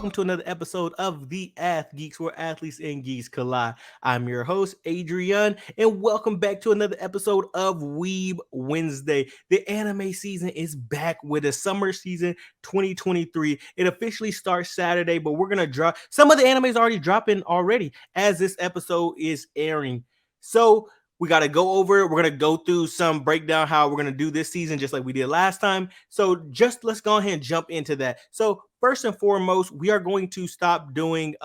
welcome to another episode of the Ath Geeks, where athletes and geeks collide. I'm your host, Adrian, and welcome back to another episode of Weeb Wednesday. The anime season is back with a summer season 2023. It officially starts Saturday, but we're gonna drop some of the animes already dropping already as this episode is airing. So we got to go over it. We're going to go through some breakdown how we're going to do this season just like we did last time. So just let's go ahead and jump into that. So first and foremost, we are going to stop doing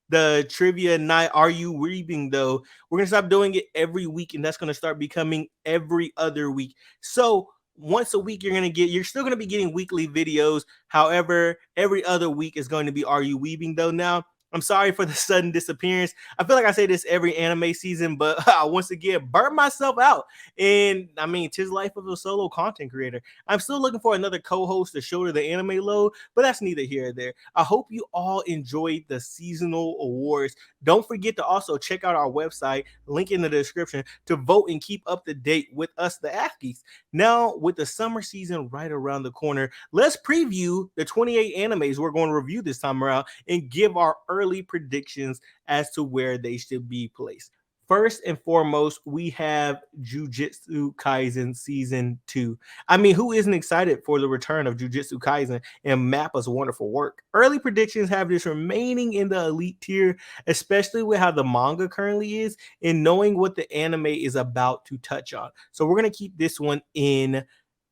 the trivia night. Are you weeping though? We're going to stop doing it every week, and that's going to start becoming every other week. So once a week you're still going to be getting weekly videos. However, every other week is going to be Are You Weeping Though now. I'm sorry for the sudden disappearance. I feel like I say this every anime season, but I once again burnt myself out. And I mean, 'tis life of a solo content creator. I'm still looking for another co-host to shoulder the anime load, but that's neither here nor there. I hope you all enjoyed the seasonal awards. Don't forget to also check out our website, link in the description, to vote and keep up to date with us, the Athgeeks. Now, with the summer season right around the corner, let's preview the 28 animes we're going to review this time around and give our early predictions as to where they should be placed. First and foremost, we have Jujutsu Kaisen Season 2. I mean, who isn't excited for the return of Jujutsu Kaisen and Mappa's wonderful work? Early predictions have this remaining in the elite tier, especially with how the manga currently is and knowing what the anime is about to touch on. So we're going to keep this one in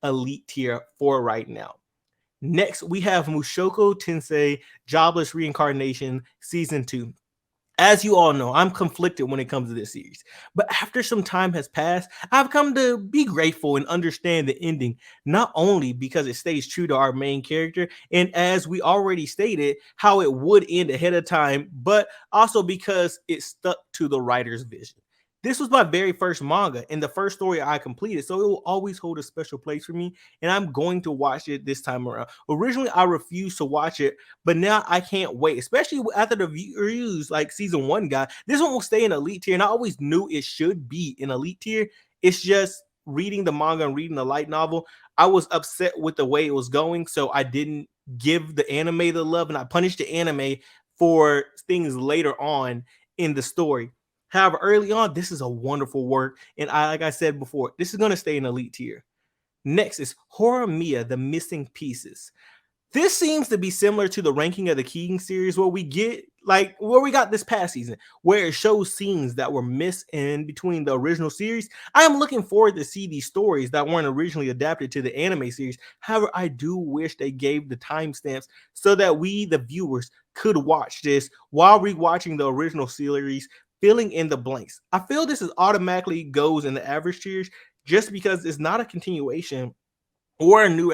elite tier for right now. Next, we have Mushoku Tensei Jobless Reincarnation Season 2. As you all know, I'm conflicted when it comes to this series. But after some time has passed, I've come to be grateful and understand the ending, not only because it stays true to our main character, and as we already stated, how it would end ahead of time, but also because it stuck to the writer's vision. This was my very first manga and the first story I completed, so it will always hold a special place for me, and I'm going to watch it this time around. Originally, I refused to watch it, but now I can't wait, especially after the reviews like season one got. This one will stay in elite tier, and I always knew it should be in elite tier. It's just reading the manga and reading the light novel, I was upset with the way it was going, so I didn't give the anime the love, and I punished the anime for things later on in the story. However, early on, this is a wonderful work, and like I said before, this is going to stay in elite tier. Next is Horimiya, The Missing Pieces. This seems to be similar to the ranking of the King series, where we got this past season, where it shows scenes that were missed in between the original series. I am looking forward to see these stories that weren't originally adapted to the anime series. However, I do wish they gave the timestamps so that we, the viewers, could watch this while rewatching the original series, filling in the blanks. I feel this is automatically goes in the average tiers just because it's not a continuation or a new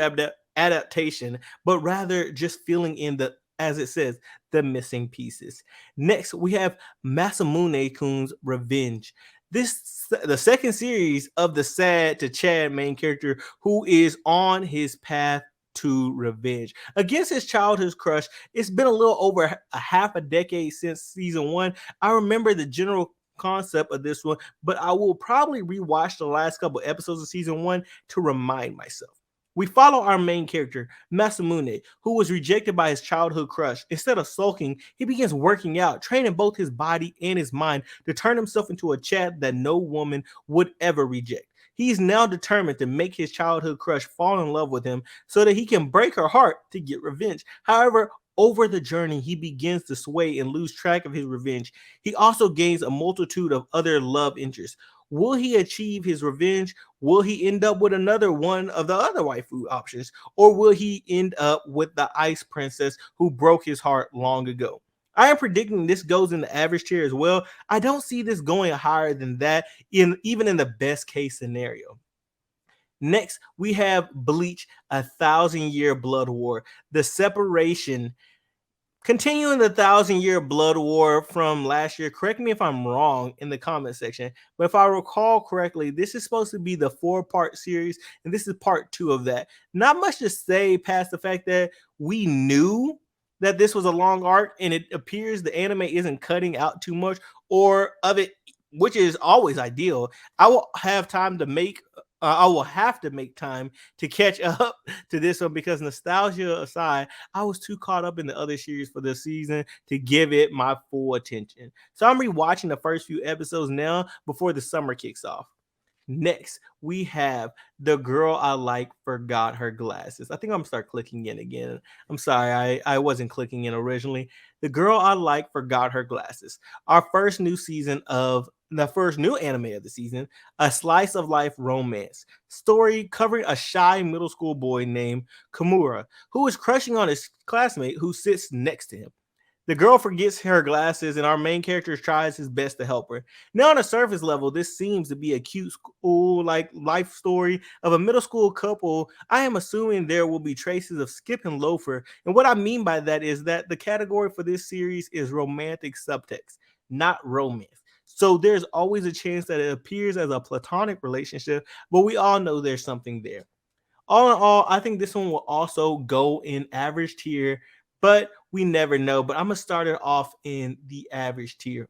adaptation, but rather just filling in the, as it says, the missing pieces. Next, we have Masamune Kun's Revenge. This the second series of the sad to Chad main character who is on his path to revenge against his childhood crush. It's been a little over a half a decade since season one. I remember the general concept of this one, but I will probably rewatch the last couple episodes of season one to remind myself. We follow our main character, Masamune, who was rejected by his childhood crush. Instead of sulking, he begins working out, training both his body and his mind to turn himself into a Chad that no woman would ever reject. He is now determined to make his childhood crush fall in love with him so that he can break her heart to get revenge. However, over the journey, he begins to sway and lose track of his revenge. He also gains a multitude of other love interests. Will he achieve his revenge? Will he end up with another one of the other waifu options? Or will he end up with the Ice Princess who broke his heart long ago? I am predicting this goes in the average tier as well. I don't see this going higher than that, even in the best case scenario. Next, we have Bleach, A Thousand Year Blood War. The separation, continuing the 1,000 Year Blood War from last year. Correct me if I'm wrong in the comment section, but if I recall correctly, this is supposed to be the 4-part series, and this is part 2 of that. Not much to say past the fact that we knew that this was a long arc, and it appears the anime isn't cutting out too much or of it, which is always ideal. I will have time to make I will have to make time to catch up to this one because nostalgia aside, I was too caught up in the other series for this season to give it my full attention. So I'm rewatching the first few episodes now before the summer kicks off. Next, we have the girl I like forgot her glasses. I think I'm gonna start clicking in again. I'm sorry, I wasn't clicking in originally. The girl I like forgot her glasses. Our first new season of the first new anime of the season, a slice of life romance story covering a shy middle school boy named Kimura who is crushing on his classmate who sits next to him. The girl forgets her glasses, and our main character tries his best to help her. Now, on a surface level, this seems to be a cute school like life story of a middle school couple. I am assuming there will be traces of Skip and Loafer, and what I mean by that is that the category for this series is romantic subtext, not romance. So there's always a chance that it appears as a platonic relationship, but we all know there's something there. All in all, I think this one will also go in average tier, but we never know. But I'm gonna start it off in the average tier.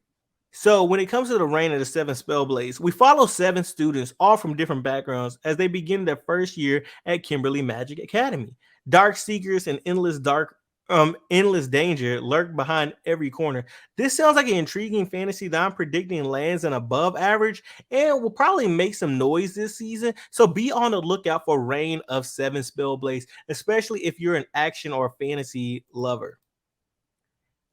So when it comes to the reign of the seven Spellblades, we follow seven students, all from different backgrounds, as they begin their first year at Kimberly Magic Academy. Dark seekers and endless danger lurk behind every corner. This sounds like an intriguing fantasy that I'm predicting lands an above average and will probably make some noise this season. So be on the lookout for Reign of Seven Spellblades, especially if you're an action or fantasy lover.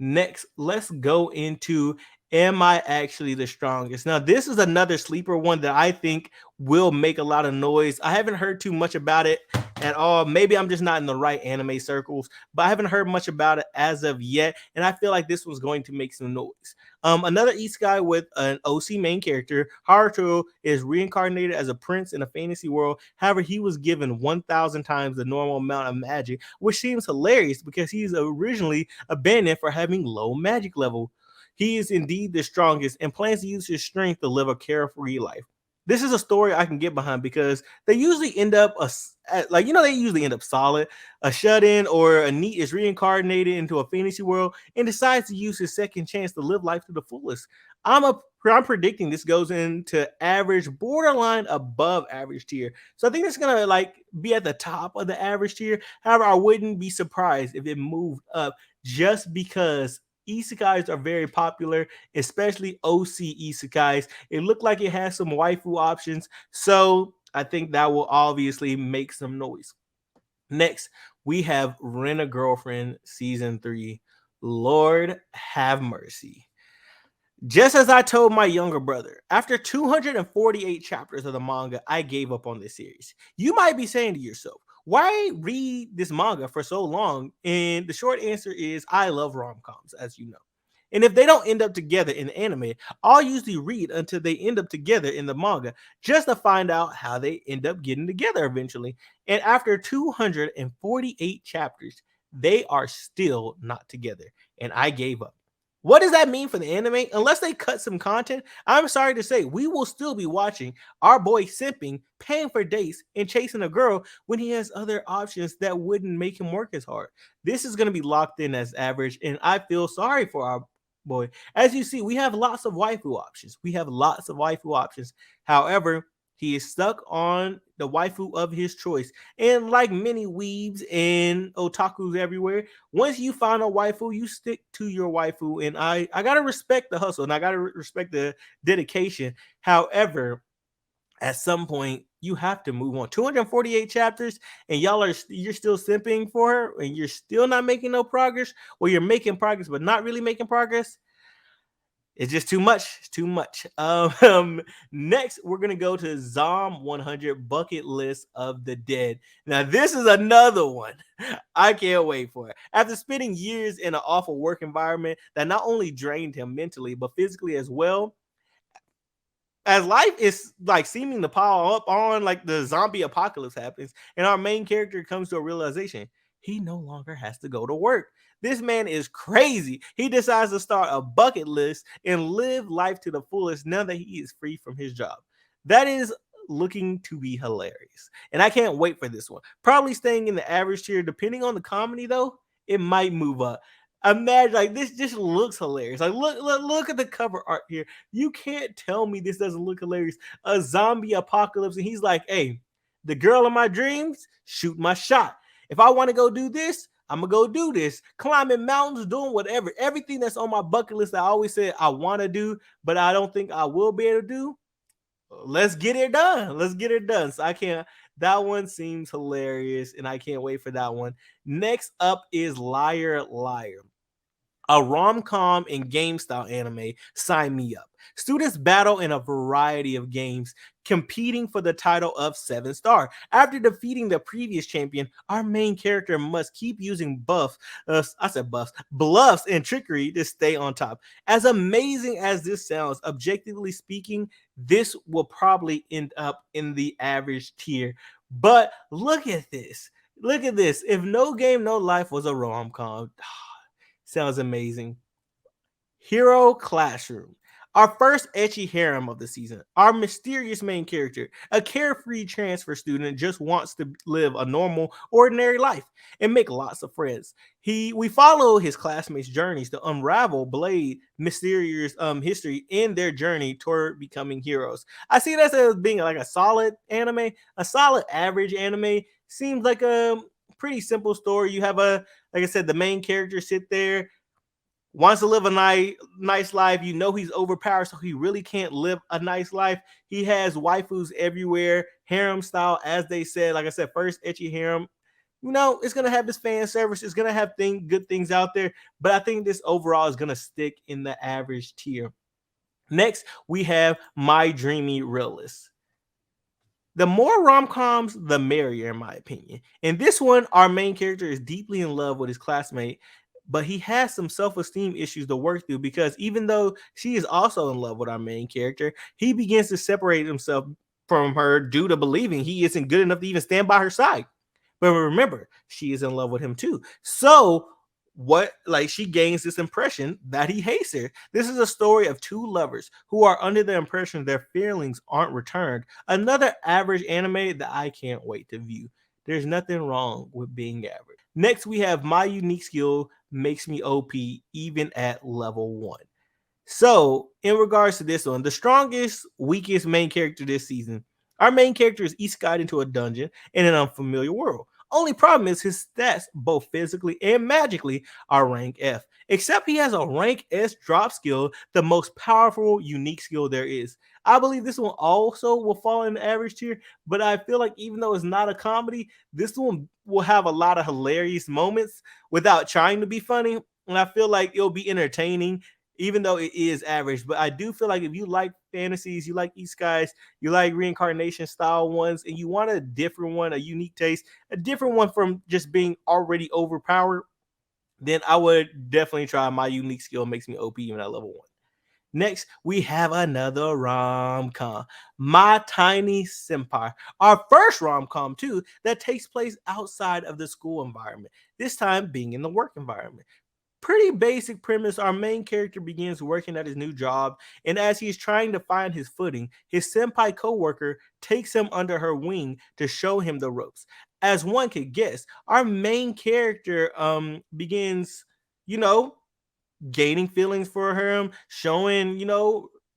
Next, let's go into Am I Actually the Strongest? Now, this is another sleeper one that I think will make a lot of noise. I haven't heard too much about it at all. Maybe I'm just not in the right anime circles, but I haven't heard much about it as of yet. And I feel like this one's going to make some noise. Another Isekai with an OC main character, Haruto is reincarnated as a prince in a fantasy world. However, he was given 1,000 times the normal amount of magic, which seems hilarious because he's originally abandoned for having low magic level. He is indeed the strongest and plans to use his strength to live a carefree life. This is a story I can get behind because they usually end up they usually end up solid. A shut-in or a NEET is reincarnated into a fantasy world and decides to use his second chance to live life to the fullest. I'm predicting this goes into average, borderline above average tier. So I think it's gonna be at the top of the average tier. However, I wouldn't be surprised if it moved up just because isekais are very popular, especially OC isekais. It looked like it has some waifu options, so I think that will obviously make some noise. Next, we have Rent a Girlfriend season 3. Lord have mercy. Just as I told my younger brother, after 248 chapters of the manga, I gave up on this series. You might be saying to yourself, why read this manga for so long? And the short answer is I love rom coms, as you know. And if they don't end up together in the anime, I'll usually read until they end up together in the manga just to find out how they end up getting together eventually. And after 248 chapters, they are still not together. And I gave up. What does that mean for the anime? Unless they cut some content, I'm sorry to say, we will still be watching our boy simping, paying for dates, and chasing a girl when he has other options that wouldn't make him work as hard. This is going to be locked in as average, and I feel sorry for our boy. As you see, we have lots of waifu options. We have lots of waifu options. However, he is stuck on the waifu of his choice. And like many weebs and otakus everywhere, once you find a waifu, you stick to your waifu. And I gotta respect the hustle and I gotta respect the dedication. However, at some point you have to move on. 248 chapters, and you're still simping for her, and you're still not making no progress, or you're making progress but not really making progress. It's just too much. It's too much. Next, we're gonna go to Zom 100 Bucket List of the Dead. Now, this is another one I can't wait for it. After spending years in an awful work environment that not only drained him mentally but physically as well, as life is like seeming to pile up on like the zombie apocalypse happens, and our main character comes to a realization he no longer has to go to work. This man is crazy. He decides to start a bucket list and live life to the fullest now that he is free from his job. That is looking to be hilarious. And I can't wait for this one. Probably staying in the average tier, depending on the comedy, though, it might move up. Imagine like this just looks hilarious. Like look at the cover art here. You can't tell me this doesn't look hilarious. A zombie apocalypse, and he's like, "Hey, the girl of my dreams, shoot my shot. If I want to go do this, I'm gonna go do this. Climbing mountains, doing whatever, everything that's on my bucket list. I always said I want to do, but I don't think I will be able to do. Let's get it done. Let's get it done." So I can't. That one seems hilarious, and I can't wait for that one. Next up is Liar Liar, a rom-com and game style anime. Sign me up. Students battle in a variety of games, competing for the title of 7 star. After defeating the previous champion, our main character must keep using bluffs and trickery to stay on top. As amazing as this sounds, objectively speaking, this will probably end up in the average tier. But look at this. Look at this. If No Game No Life was a rom-com, sounds amazing. Hero Classroom. Our first ecchi harem of the season. Our mysterious main character, a carefree transfer student, just wants to live a normal, ordinary life and make lots of friends. We follow his classmates' journeys to unravel Blade mysterious history in their journey toward becoming heroes. I see that as being like a solid anime, a solid average anime. Seems like a pretty simple story. You have like I said, the main character sit there, wants to live a nice life. You know he's overpowered, so he really can't live a nice life. He has waifus everywhere, harem style, as they said. Like I said, first ecchi harem. You know, it's gonna have this fan service. It's gonna have good things out there, but I think this overall is gonna stick in the average tier. Next, we have My Dreamy Realist. The more rom-coms, the merrier, in my opinion. In this one, our main character is deeply in love with his classmate, but he has some self-esteem issues to work through because even though she is also in love with our main character, he begins to separate himself from her due to believing he isn't good enough to even stand by her side. But remember, she is in love with him too. So what like she gains this impression that he hates her. This is a story of two lovers who are under the impression their feelings aren't returned. Another average anime that I can't wait to view. There's nothing wrong with being average. Next, we have My Unique Skill Makes Me OP even at level 1. So, in regards to this one, the strongest, weakest main character this season, our main character is isekai into a dungeon in an unfamiliar world. Only problem is his stats, both physically and magically, are rank F. Except he has a rank S drop skill, the most powerful unique skill there is. I believe this one also will fall in the average tier, but I feel like even though it's not a comedy, this one will have a lot of hilarious moments without trying to be funny. And I feel like it'll be entertaining even though it is average. But I do feel like if you like fantasies, you like isekais, you like reincarnation style ones, and you want a different one, a unique taste, a different one from just being already overpowered, then I would definitely try My Unique Skill Makes Me OP even at level 1. Next, we have another rom-com, My Tiny Senpai. Our first rom-com, too, that takes place outside of the school environment, this time being in the work environment. Pretty basic premise. Our main character begins working at his new job, and as he's trying to find his footing, his senpai coworker takes him under her wing to show him the ropes. As one could guess, our main character begins, you know, gaining feelings for her, showing,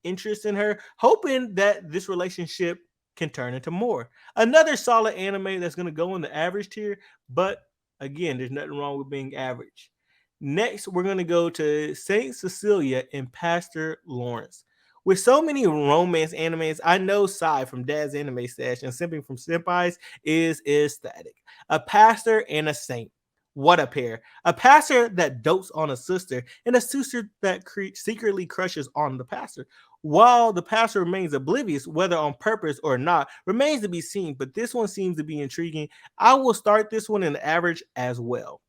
interest in her, hoping that this relationship can turn into more. Another solid anime that's going to go in the average tier, but again, there's nothing wrong with being average. Next, we're going to go to Saint Cecilia and Pastor Lawrence. With so many romance animes, I know Sai from Dad's Anime Stash and Simping from Senpais is ecstatic. A pastor and a saint. What a pair. A pastor that dotes on a sister and a sister that secretly crushes on the pastor. While the pastor remains oblivious, whether on purpose or not, remains to be seen, but this one seems to be intriguing. I will start this one in the average as well.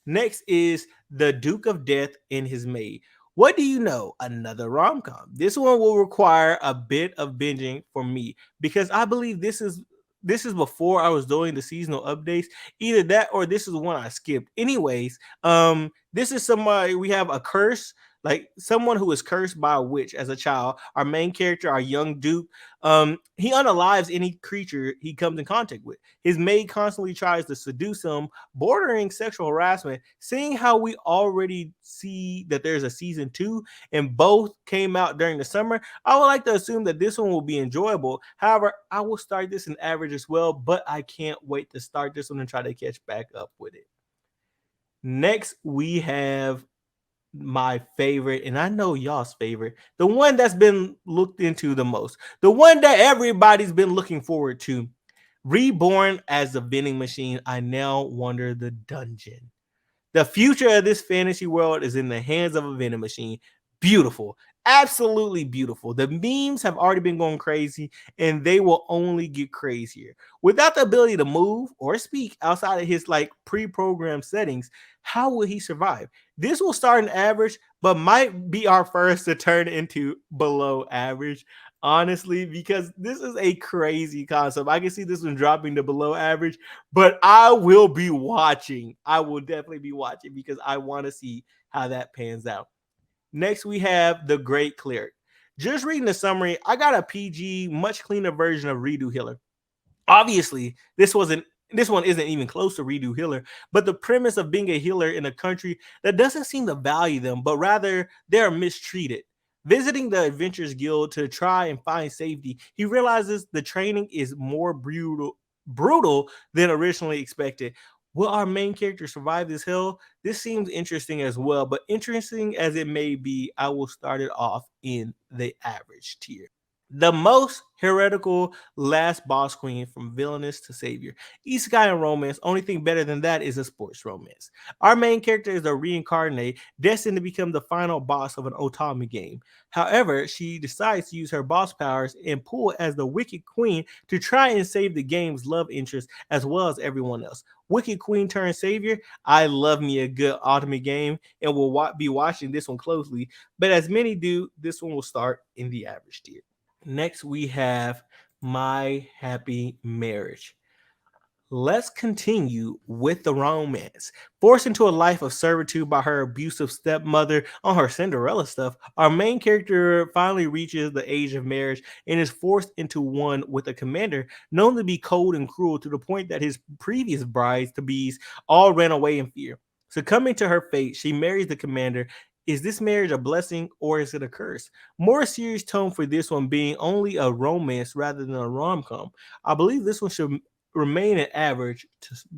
Next is The Duke of Death and His Maid. What do you know? Another rom com. This one will require a bit of binging for me because I believe this is before I was doing the seasonal updates. Either that or this is one I skipped. Anyways, this is somebody we have a curse like someone who is cursed by a witch as a child. Our main character, our young Duke, he unalives any creature he comes in contact with. His maid constantly tries to seduce him, bordering sexual harassment. Seeing how we already see that there's a season two and both came out during the summer, I would like to assume that this one will be enjoyable. However, I will start this in average as well, but I can't wait to start this one and try to catch back up with it. Next, we have my favorite, and I know y'all's favorite, the one that's been looked into the most, the one that everybody's been looking forward to. Reborn as the vending machine, I now wonder the dungeon. The future of this fantasy world is in the hands of a vending machine. Beautiful. Absolutely beautiful. The memes have already been going crazy and they will only get crazier. Without the ability to move or speak outside of his like pre-programmed settings, how will he survive? This will start an average, but might be our first to turn into below average. Honestly, because this is a crazy concept. I can see this one dropping to below average, but I will be watching. I will definitely be watching because I want to see how that pans out. Next, we have the Great Cleric. Just reading the summary, I got a PG, much cleaner version of Redo Healer. Obviously, this one isn't even close to Redo Healer, but the premise of being a healer in a country that doesn't seem to value them, but rather they are mistreated. Visiting the Adventurers Guild to try and find safety, he realizes the training is more brutal than originally expected. Will our main character survive this hell? This seems interesting as well, but interesting as it may be, I will start it off in the average tier. The most heretical last boss queen from villainous to savior. Isekai and romance, only thing better than that is a sports romance. Our main character is a reincarnate, destined to become the final boss of an Otami game. However, she decides to use her boss powers and pull as the Wicked Queen to try and save the game's love interest as well as everyone else. Wicked Queen turned savior. I love me a good Otami game and will be watching this one closely. But as many do, this one will start in the average tier. Next, we have My Happy Marriage. Let's continue with the romance. Forced into a life of servitude by her abusive stepmother on her Cinderella stuff, our main character finally reaches the age of marriage and is forced into one with a commander known to be cold and cruel to the point that his previous brides to bees all ran away in fear. Succumbing to her fate, she marries the commander. Is this marriage a blessing or is it a curse? More serious tone for this one being only a romance rather than a rom com. I believe this one should remain an average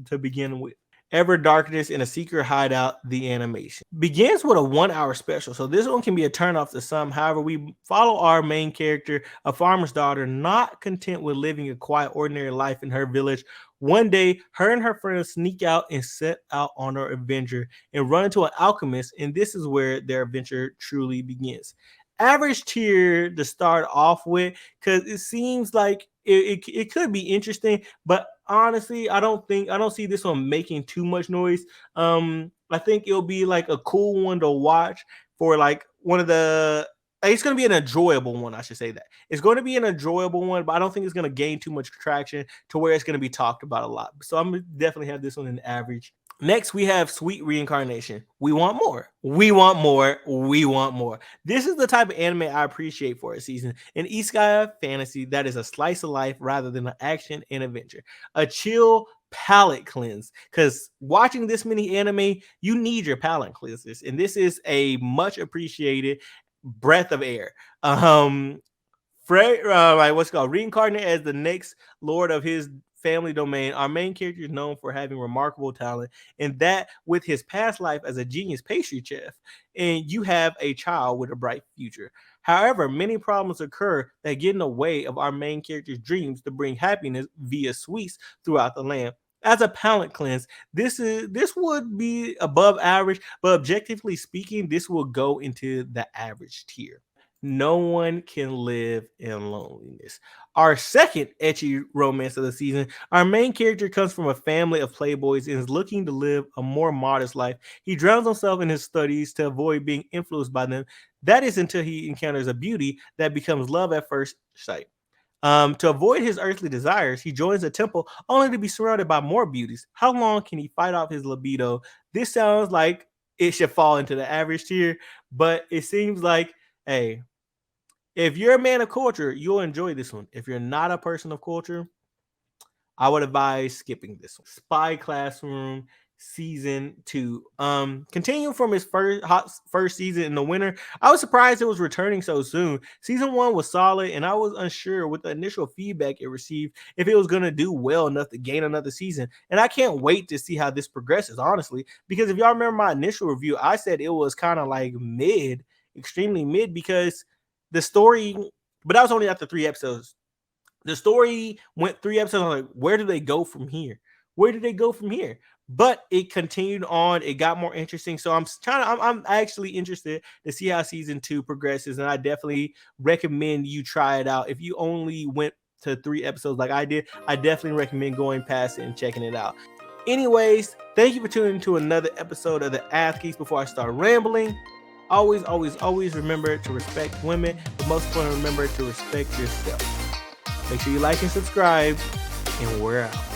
to begin with. Ever Darkness in a Secret Hideout, the animation. Begins with a 1 hour special, so this one can be a turn off to some. However, we follow our main character, a farmer's daughter, not content with living a quiet, ordinary life in her village. One day, her and her friends sneak out and set out on her adventure and run into an alchemist, and this is where their adventure truly begins. Average tier to start off with because it seems like it could be interesting, but honestly, I don't see this one making too much noise. I think it'll be like a cool one to watch for like one of the. It's going to be an enjoyable one. I should say that it's going to be an enjoyable one, but I don't think it's going to gain too much traction to where it's going to be talked about a lot. So I'm gonna definitely have this one in average. Next, we have Sweet Reincarnation. We want more. We want more. We want more. This is the type of anime I appreciate for a season. An isekai fantasy that is a slice of life rather than an action and adventure. A chill palate cleanse. Because watching this many anime, you need your palate cleansers. And this is a much appreciated breath of air. Fred, like what's called reincarnate as the next lord of his family domain. Our main character is known for having remarkable talent, and that with his past life as a genius pastry chef, and you have a child with a bright future. However, many problems occur that get in the way of our main character's dreams to bring happiness via sweets throughout the land. As a palate cleanse, this would be above average, but objectively speaking, this will go into the average tier. No One Can Live in Loneliness. Our second etchy romance of the season. Our main character comes from a family of playboys and is looking to live a more modest life. He drowns himself in his studies to avoid being influenced by them. That is until he encounters a beauty that becomes love at first sight. To avoid his earthly desires, he joins a temple only to be surrounded by more beauties. How long can he fight off his libido? This sounds like it should fall into the average tier. But it seems like, hey, if you're a man of culture, you'll enjoy this one. If you're not a person of culture, I would advise skipping this one. Spy Classroom season 2. Continuing from his first season in the winter, I was surprised it was returning so soon. Season 1 was solid, and I was unsure with the initial feedback it received if it was going to do well enough to gain another season. And I can't wait to see how this progresses, honestly, because if y'all remember my initial review, I said it was kind of like mid, extremely mid, because the story, but that was only after 3 episodes. The story went 3 episodes. I'm like, where do they go from here? Where do they go from here? But it continued on. It got more interesting. So I'm actually interested to see how season 2 progresses. And I definitely recommend you try it out. If you only went to 3 episodes like I did, I definitely recommend going past it and checking it out. Anyways, thank you for tuning into another episode of the Athgeeks. Before I start rambling, always remember to respect women, but most importantly, remember to respect yourself. Make sure you like and subscribe, and we're out.